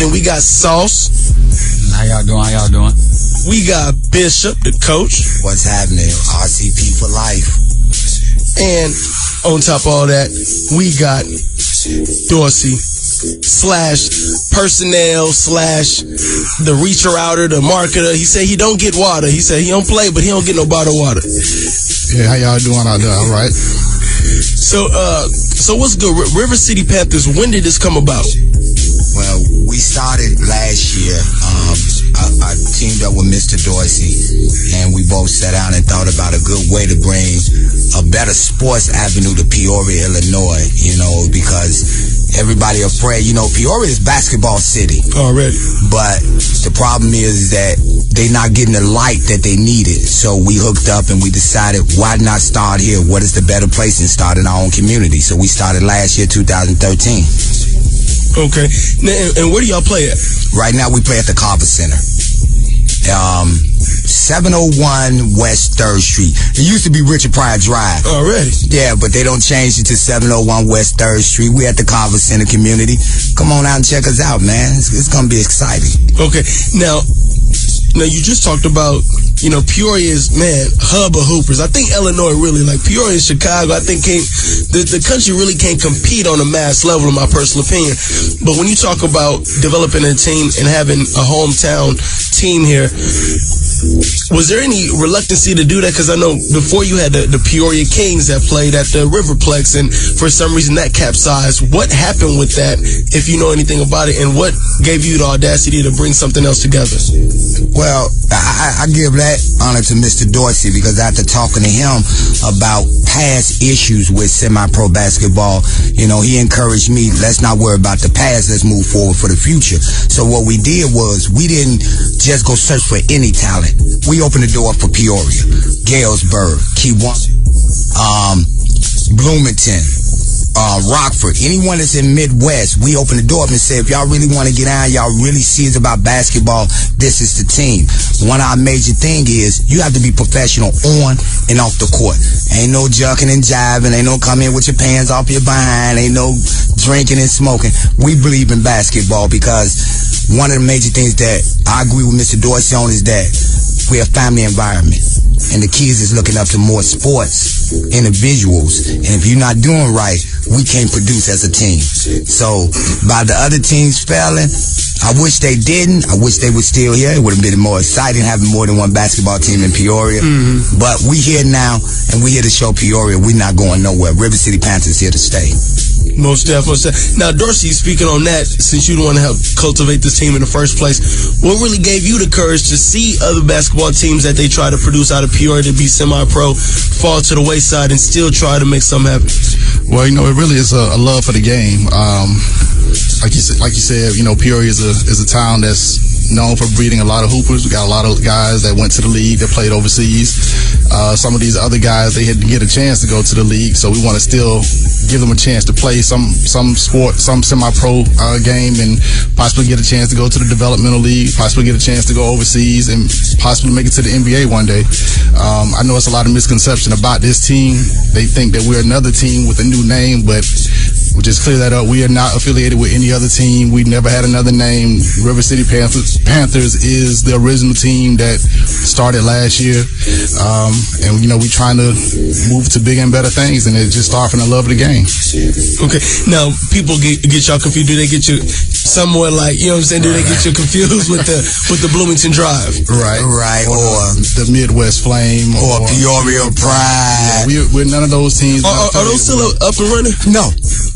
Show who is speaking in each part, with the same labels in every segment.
Speaker 1: and we got Sauce.
Speaker 2: How y'all doing?
Speaker 1: We got Bishop, the coach.
Speaker 3: What's happening? RCP for life.
Speaker 1: And on top of all that, we got Dorsey / personnel / the reacher outer, the marketer. He said he don't get water. He said he don't play, but he don't get no bottled water.
Speaker 4: Yeah, how y'all doing out there? All right.
Speaker 1: So what's good? River City Panthers, when did this come about?
Speaker 3: Well, we started last year. I teamed up with Mr. Dorsey, and we both sat down and thought about a good way to bring a better sports avenue to Peoria, Illinois, because everybody afraid. Peoria is basketball city.
Speaker 1: Already.
Speaker 3: But the problem is that they not getting the light that they needed. So we hooked up and we decided, why not start here? What is the better place than start in our own community? So we started last year, 2013.
Speaker 1: Okay. And where do y'all play at?
Speaker 3: Right now we play at the Carver Center. 701 West 3rd Street. It used to be Richard Pryor Drive.
Speaker 1: Already?
Speaker 3: Yeah, but they don't change it to 701 West 3rd Street. We at the Carver Center community. Come on out and check us out, man. It's going to be exciting.
Speaker 1: Okay. Now you just talked about, Peoria is, hub of hoopers. I think Illinois really, Peoria and Chicago, I think the country really can't compete on a mass level, in my personal opinion. But when you talk about developing a team and having a hometown team here, was there any reluctancy to do that? Because I know before you had the Peoria Kings that played at the Riverplex, and for some reason that capsized. What happened with that, if you know anything about it, and what gave you the audacity to bring something else together?
Speaker 3: Well, I give that honor to Mr. Dorsey, because after talking to him about past issues with semi-pro basketball, he encouraged me, let's not worry about the past, let's move forward for the future. So what we did was, we didn't just go search for any talent. We opened the door for Peoria, Galesburg, Kewanee, Bloomington, Rockford, anyone that's in Midwest. We open the door up and say, if y'all really want to get out, y'all really see it's about basketball, this is the team. One of our major thing is, you have to be professional on and off the court. Ain't no jucking and jiving, ain't no come in with your pants off your behind, ain't no drinking and smoking. We believe in basketball, because one of the major things that I agree with Mr. Dorsey on is that we're a family environment, and the kids is looking up to more sports individuals, and if you're not doing right, we can't produce as a team. So by the other teams failing, I wish they didn't. I wish they were still here. It would have been more exciting having more than one basketball team in Peoria. Mm-hmm. But we here now, and we here to show Peoria we're not going nowhere. River City Panthers here to stay.
Speaker 1: Most definitely. Now, Dorsey, speaking on that, since you want to help cultivate this team in the first place, what really gave you the courage to see other basketball teams that they try to produce out of Peoria to be semi-pro fall to the wayside and still try to make something happen?
Speaker 4: Well, it really is a love for the game. Like you said, Peoria is a town that's known for breeding a lot of hoopers. We got a lot of guys that went to the league that played overseas. Some of these other guys, they had to get a chance to go to the league, so we want to still give them a chance to play some sport, some semi-pro game, and possibly get a chance to go to the developmental league, possibly get a chance to go overseas, and possibly make it to the NBA one day. I know it's a lot of misconception about this team. They think that we're another team with a new name, but we'll just clear that up. We are not affiliated with any other team. We never had another name. River City Panthers is the original team that started last year. And we're trying to move to bigger and better things, and it just started from the love of the game.
Speaker 1: Okay. Now, people get y'all confused. Do they get you somewhat like, do they get you confused with the Bloomington Drive?
Speaker 3: Right.
Speaker 4: Or the Midwest Flame.
Speaker 3: Or Peoria Pride.
Speaker 4: Yeah, we're none of those teams.
Speaker 1: Are those still up and running?
Speaker 3: No.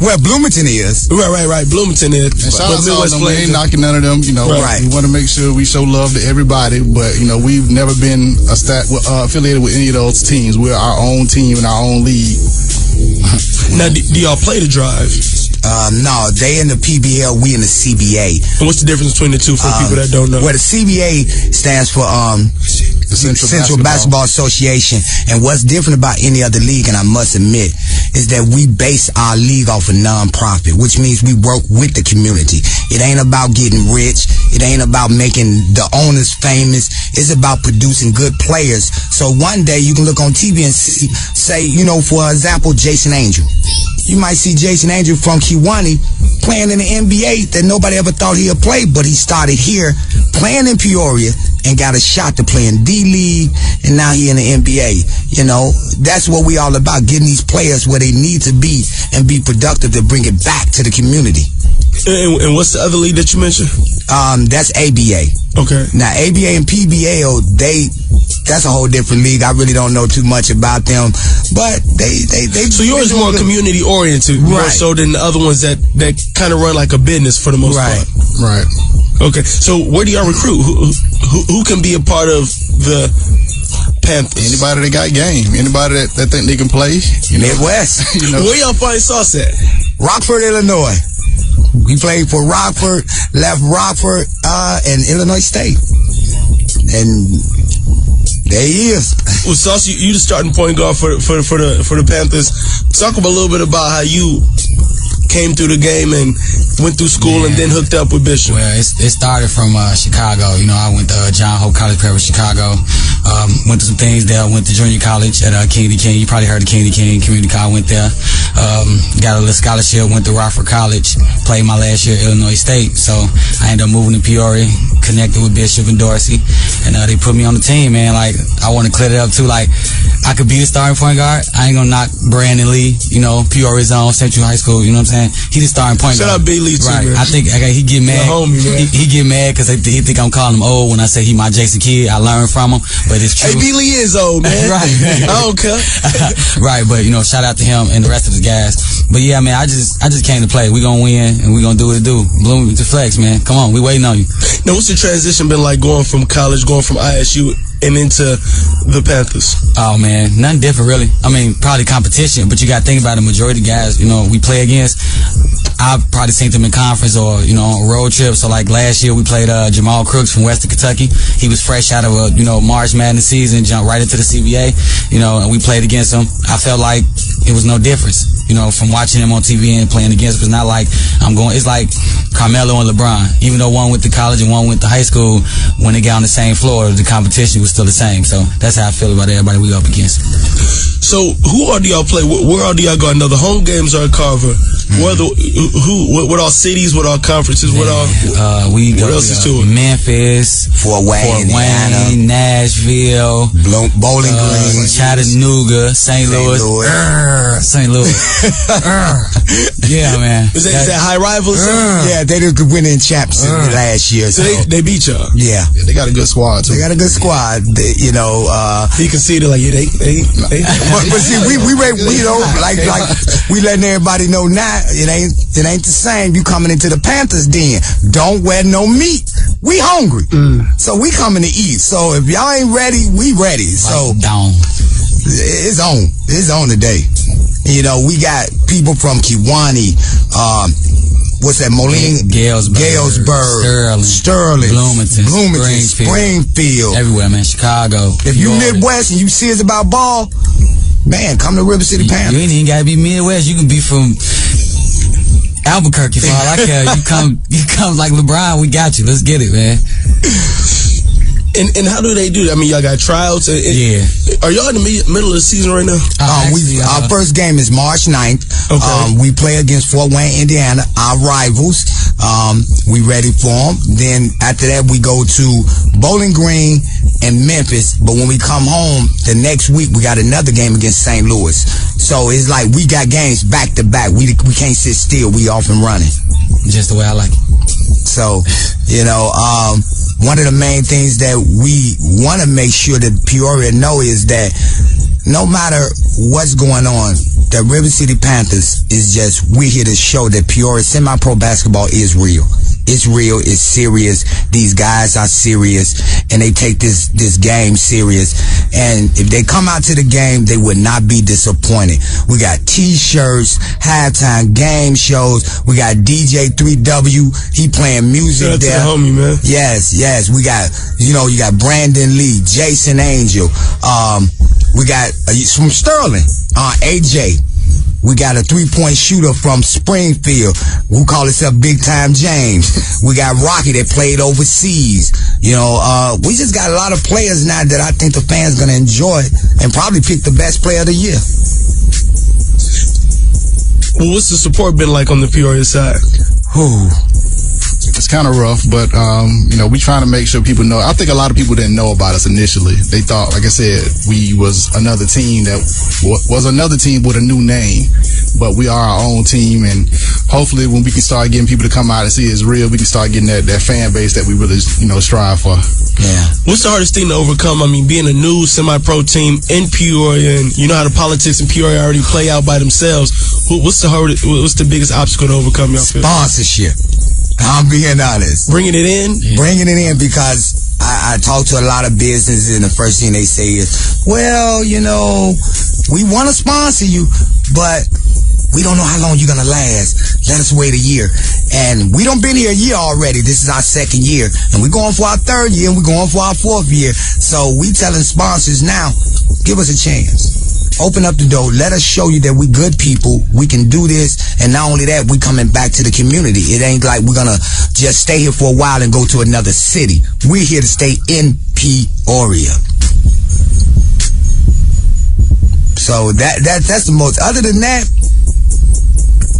Speaker 3: Well, Bloomington is.
Speaker 1: Right. Bloomington is.
Speaker 4: And shout out to
Speaker 1: Midwest
Speaker 4: them. We ain't knocking none of them,
Speaker 3: Right.
Speaker 4: We want to make sure we show love to everybody, but, we've never been affiliated with any of those teams. We're our own team in our own league.
Speaker 1: Now, do y'all play the Drive?
Speaker 3: No, they in the PBL, we in the CBA.
Speaker 1: And what's the difference between the two for people that don't know?
Speaker 3: Well, the CBA stands for
Speaker 4: the
Speaker 3: Central Basketball Association. And what's different about any other league, and I must admit, is that we base our league off a non-profit, which means we work with the community. It ain't about getting rich. It ain't about making the owners famous. It's about producing good players. So one day you can look on TV and say, for example, Jason Angel. you might see Jason Angel from Kiwani playing in the NBA that nobody ever thought he'd play, but he started here playing in Peoria and got a shot to play in D-League, and now he in the NBA. You know, that's what we all about, getting these players where they need to be and be productive to bring it back to the community.
Speaker 1: And what's the other league that you mentioned?
Speaker 3: That's ABA.
Speaker 1: Okay.
Speaker 3: Now, ABA and PBAO, that's a whole different league. I really don't know too much about them, but they.
Speaker 1: So yours is more community oriented, more so than the other ones that kind of run like a business for the most part.
Speaker 4: Right.
Speaker 1: Okay. So where do y'all recruit? Who can be a part of the Panthers?
Speaker 4: Anybody that got game. Anybody that think they can play.
Speaker 3: Midwest.
Speaker 1: Where y'all find Sauce at?
Speaker 3: Rockford, Illinois. We played for Rockford, left Rockford, and Illinois State. And there he is.
Speaker 1: Well, Sauce, you the starting point guard for the Panthers. Talk a little bit about how you came through the game and went through school and then hooked up with Bishop.
Speaker 2: Well, it started from Chicago. You know, I went to John Hope College Prep in Chicago. Went to some things there. Went to junior college at Kennedy King. You probably heard of Kennedy King Community College. Went there. Got a little scholarship. Went to Rockford College. Played my last year at Illinois State. So I ended up moving to Peoria. Connected with Bishop and Dorsey, and they put me on the team. Man, like I want to clear it up too. Like I could be a starting point guard. I ain't gonna knock Brandon Lee. You know, Peoria's own Central High School. You know what I'm saying? He's the starting point guard.
Speaker 1: Shout out B Lee too,
Speaker 2: right?
Speaker 1: Man.
Speaker 2: I think he get mad.
Speaker 1: Homie, man.
Speaker 2: He get mad because he think I'm calling him old when I say he my Jason kid. I learned from him, but it's true.
Speaker 1: Hey, B Lee is old, man.
Speaker 2: Right.
Speaker 1: I don't care.
Speaker 2: Right, but shout out to him and the rest of the guys. But yeah, man, I just came to play. We gonna win and we gonna do what it do. Bloom to flex, man. Come on, we waiting on you.
Speaker 1: Now, what's the transition been like going from college, going from ISU and into the Panthers?
Speaker 2: Oh man, nothing different really. I mean, probably competition, but you got to think about the majority of guys, we play against. I've probably seen them in conference or, on road trips. So like last year we played Jamal Crooks from Western Kentucky. He was fresh out of a, March Madness season, jumped right into the CBA, and we played against him. I felt like it was no difference, from watching him on TV and playing against him. It's not like it's like Carmelo and LeBron. Even though one went to college and one went to high school, when they got on the same floor, the competition was still the same. So that's how I feel about everybody we up against.
Speaker 1: So who all do y'all play? Where all do y'all go? I know the home games are at Carver. What all cities? What all conferences? What else is to it?
Speaker 2: Memphis,
Speaker 3: Fort Wayne,
Speaker 2: Nashville,
Speaker 3: Bowling Green,
Speaker 2: Chattanooga, St. Louis. St. Louis. Yeah, man.
Speaker 1: Is that high rival?
Speaker 3: Yeah, they did win in championship last year.
Speaker 1: So they beat y'all.
Speaker 3: Yeah,
Speaker 4: they got a good squad too.
Speaker 3: They got a good squad.
Speaker 1: He conceded like they.
Speaker 3: But see, we like we letting everybody know now it ain't the same. You coming into the Panthers den, don't wear no meat. We hungry, so we coming to eat. So if y'all ain't ready, we ready. So it's on today. We got people from Kiwani, what's that, Moline? Galesburg, Sterling, Bloomington, Springfield.
Speaker 2: Everywhere, man. Chicago.
Speaker 3: If you Midwest and you serious about ball, man, come to River City Panthers.
Speaker 2: You ain't even gotta be Midwest. You can be from Albuquerque for all I care. You come like LeBron, we got you. Let's get it, man.
Speaker 1: And how do they do that? I mean, y'all got tryouts?
Speaker 2: Yeah.
Speaker 1: Are y'all in the middle of the season right now?
Speaker 3: Our first game is March 9th. Okay. We play against Fort Wayne, Indiana, our rivals. We ready for them. Then after that, we go to Bowling Green and Memphis. But when we come home, the next week, we got another game against St. Louis. So it's like we got games back to back. We can't sit still. We off and running.
Speaker 2: Just the way I like it.
Speaker 3: So, one of the main things that we want to make sure that Peoria know is that no matter what's going on, the River City Panthers we're here to show that Peoria semi-pro basketball is real. It's real, it's serious. These guys are serious, and they take this game serious. And if they come out to the game, they would not be disappointed. We got T-shirts, halftime game shows. We got DJ 3W. He playing music there.
Speaker 1: Shout out to the homie, man.
Speaker 3: Yes. We got, you got Brandon Lee, Jason Angel. We got from Sterling, AJ. We got a 3-point shooter from Springfield who call himself Big Time James. We got Rocky that played overseas. We just got a lot of players now that I think the fans gonna enjoy and probably pick the best player of the year.
Speaker 1: Well, what's the support been like on the Peoria side?
Speaker 4: It's kind of rough, but we trying to make sure people know. I think a lot of people didn't know about us initially. They thought, like I said, we was another team that was another team with a new name, but we are our own team, and hopefully when we can start getting people to come out and see it's real, we can start getting that fan base that we really strive for.
Speaker 3: Yeah.
Speaker 1: What's the hardest thing to overcome? I mean, being a new semi-pro team in Peoria, and you know how the politics in Peoria already play out by themselves. What's the biggest obstacle to overcome, y'all feel?
Speaker 3: Sponsorship. I'm being honest.
Speaker 1: Bringing it in?
Speaker 3: Yeah. Bringing it in, because I talk to a lot of businesses, and the first thing they say is, well, we want to sponsor you, but we don't know how long you're going to last. Let us wait a year. And we done been here a year already. This is our second year. And we're going for our third year, and we're going for our fourth year. So we telling sponsors now, give us a chance. Open up the door. Let us show you that we good people. We can do this. And not only that, we coming back to the community. It ain't like we're going to just stay here for a while and go to another city. We're here to stay in Peoria. So that's the most. Other than that,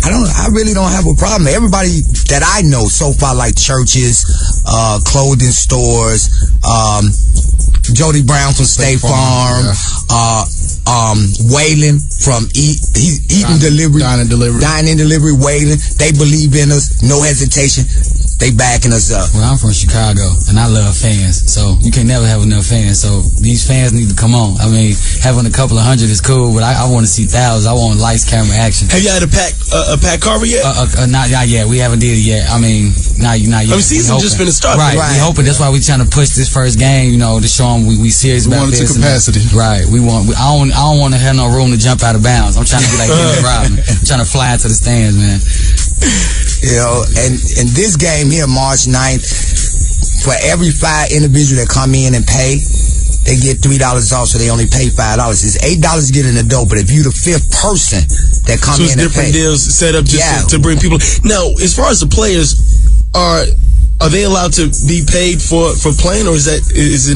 Speaker 3: I really don't have a problem. Everybody that I know so far, like churches, clothing stores, Jody Brown from State Farm, Waylon from Eating Delivery, Dining Delivery, Waylon. They believe in us, no hesitation. They backing us up.
Speaker 2: Well, I'm from Chicago, and I love fans, so you can never have enough fans. So these fans need to come on. I mean, having a couple of hundred is cool, but I want to see thousands. I want lights, camera, action.
Speaker 1: Have you had a pack carver yet?
Speaker 2: Not yet. We haven't did it yet. I mean, not yet.
Speaker 1: I mean, season just been started.
Speaker 2: Right. We hoping. That's why we trying to push this first game, to show them we serious about this.
Speaker 4: We want it to capacity.
Speaker 2: Right. I don't want to have no room to jump out of bounds. I'm trying to be like Dennis Rodman. I'm trying to fly into the stands, man.
Speaker 3: And this game here, March 9th, for every 5 individual that come in and pay, they get $3 off, so they only pay $5. It's $8 to get in the door, but if you the 5th person that come in and pay. So it's different
Speaker 1: deals set up just to bring people. Now, as far as the players, are they allowed to be paid for playing, or is it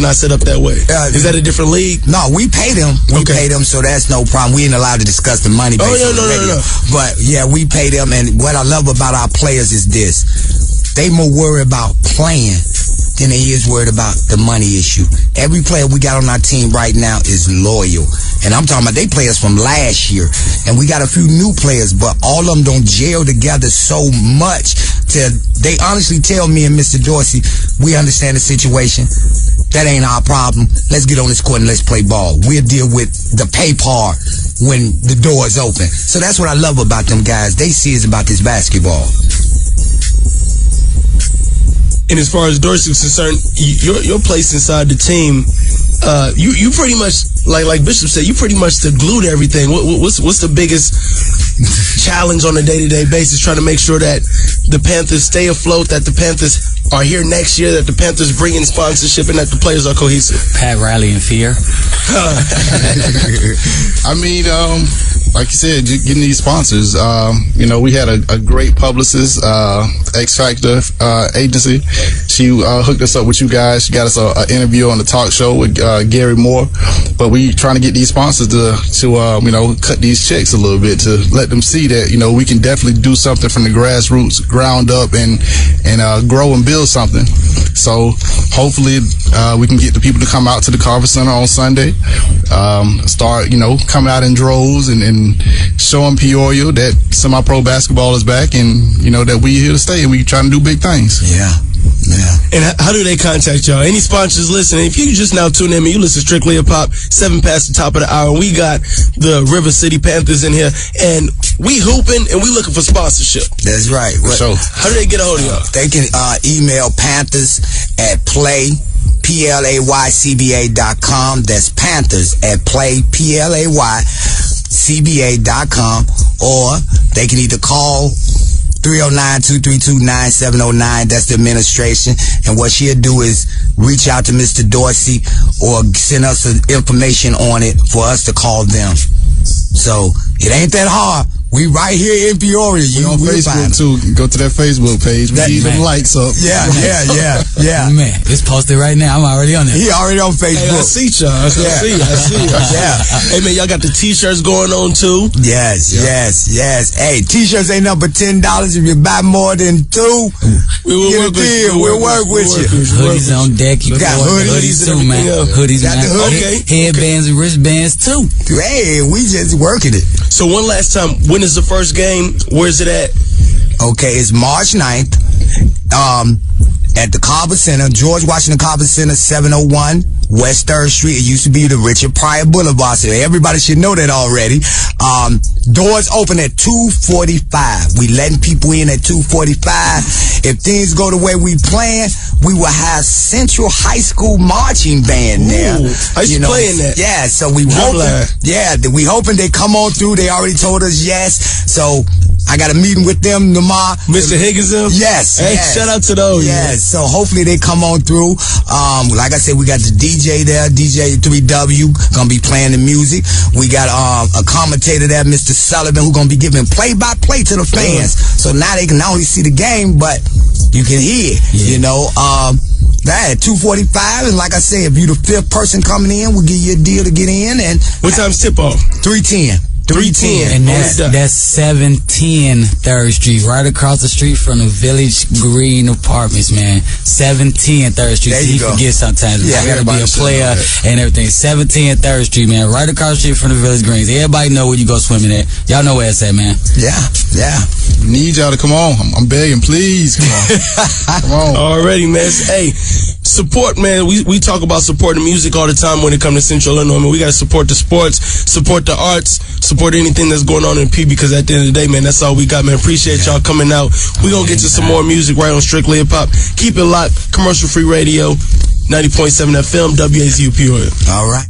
Speaker 1: not set up that way? Is that a different league?
Speaker 3: No, we pay them. We pay them, so that's no problem. We ain't allowed to discuss the money.
Speaker 1: Oh, no.
Speaker 3: But yeah, we pay them, and what I love about our players is this: they more worried about playing than they is worried about the money issue. Every player we got on our team right now is loyal. And I'm talking about they players from last year. And we got a few new players, but all of them don't gel together so much. They honestly tell me and Mr. Dorsey, we understand the situation. That ain't our problem. Let's get on this court and let's play ball. We'll deal with the pay part when the door is open. So that's what I love about them guys. They see it's about this basketball.
Speaker 1: And as far as Dorsey's concerned, your place inside the team, you pretty much, like Bishop said, you pretty much the glue to everything. What's the biggest challenge on a day-to-day basis, trying to make sure that the Panthers stay afloat, that the Panthers are here next year, that the Panthers bring in sponsorship, and that the players are cohesive?
Speaker 2: Pat Riley in fear.
Speaker 4: I mean, like you said, getting these sponsors. We had a great publicist, X Factor agency. She hooked us up with you guys. She got us an interview on the talk show with Gary Moore. But we trying to get these sponsors to cut these checks a little bit, to let them see that we can definitely do something from the grassroots, ground up, and grow and build something. So hopefully we can get the people to come out to the Carver Center on Sunday, start coming out in droves and showing Peoria that semi-pro basketball is back, and that we here to stay and we trying to do big things.
Speaker 3: Yeah.
Speaker 1: And how do they contact y'all? Any sponsors listening? If you just now tune in, you listen to Strictly Hip Hop, 7 past the top of the hour, and we got the River City Panthers in here, and we hooping and we looking for sponsorship.
Speaker 3: That's right.
Speaker 4: So
Speaker 1: how do they get a hold of y'all?
Speaker 3: They can email Panthers at playcba.com. That's Panthers at playcba.com, or they can either call 309-232-9709. That's the administration. And what she'll do is reach out to Mr. Dorsey or send us some information on it for us to call them. So it ain't that hard. We right here in Peoria.
Speaker 4: We on Facebook too. Go to that Facebook page. We need them likes up.
Speaker 3: Yeah.
Speaker 2: Man, it's posted right now. I'm already on there.
Speaker 3: He already on Facebook.
Speaker 1: Hey, I see y'all. I see.
Speaker 3: Yeah.
Speaker 1: Hey, man, y'all got the T-shirts going on, too?
Speaker 3: Yes. Hey, T-shirts ain't number $10 if you buy more than 2.
Speaker 1: We'll work with you.
Speaker 2: Hoodies on deck. You
Speaker 3: got
Speaker 2: hoodies too, man. Hoodies, man.
Speaker 1: Okay.
Speaker 2: Headbands and wristbands, too.
Speaker 3: Hey, we just working it.
Speaker 1: So one last time, when is the first game? Where's it at?
Speaker 3: Okay, it's March 9th. At the Carver Center, George Washington Carver Center, 701 West 3rd Street. It used to be the Richard Pryor Boulevard, so everybody should know that already. Doors open at 2:45. We letting people in at 2:45. If things go the way we plan, we will have Central High School marching band there.
Speaker 1: I used to play in that.
Speaker 3: Yeah, so we hoping they come on through. They already told us yes. So I got a meeting with them tomorrow.
Speaker 1: Mr. Higgins?
Speaker 3: Yes.
Speaker 1: Hey, shout out to those.
Speaker 3: Yes. So hopefully they come on through. Like I said, we got the DJ there, DJ 3W, gonna be playing the music. We got a commentator there, Mr. Sullivan, who gonna be giving play-by-play to the fans. So now they can not only see the game, but you can hear. You know, that at 2:45, and like I said, if you the 5th person coming in, we'll give you a deal to get in. And
Speaker 1: what time's tip-off?
Speaker 3: 3:10. 310.
Speaker 2: And that's 710 3rd Street, right across the street from the Village Green Apartments, man. 710 3rd Street.
Speaker 3: There you go.
Speaker 2: Forget sometimes.
Speaker 3: Yeah,
Speaker 2: I gotta be a player and everything. 710 3rd Street, man. Right across the street from the Village Greens. Everybody know where you go swimming at. Y'all know where it's at, man.
Speaker 3: Yeah.
Speaker 4: We need y'all to come on. I'm begging, please. Come on. Come on.
Speaker 1: Already, man. Hey, support, man. We talk about supporting music all the time when it comes to Central Illinois. Man, we got to support the sports, support the arts, support anything that's going on in P, because at the end of the day, man, that's all we got, man. Appreciate y'all coming out. We gonna get you some more music right on Strictly Hip Hop. Keep it locked. Commercial free radio, 90.7 FM, WAZU Peoria.
Speaker 3: All right.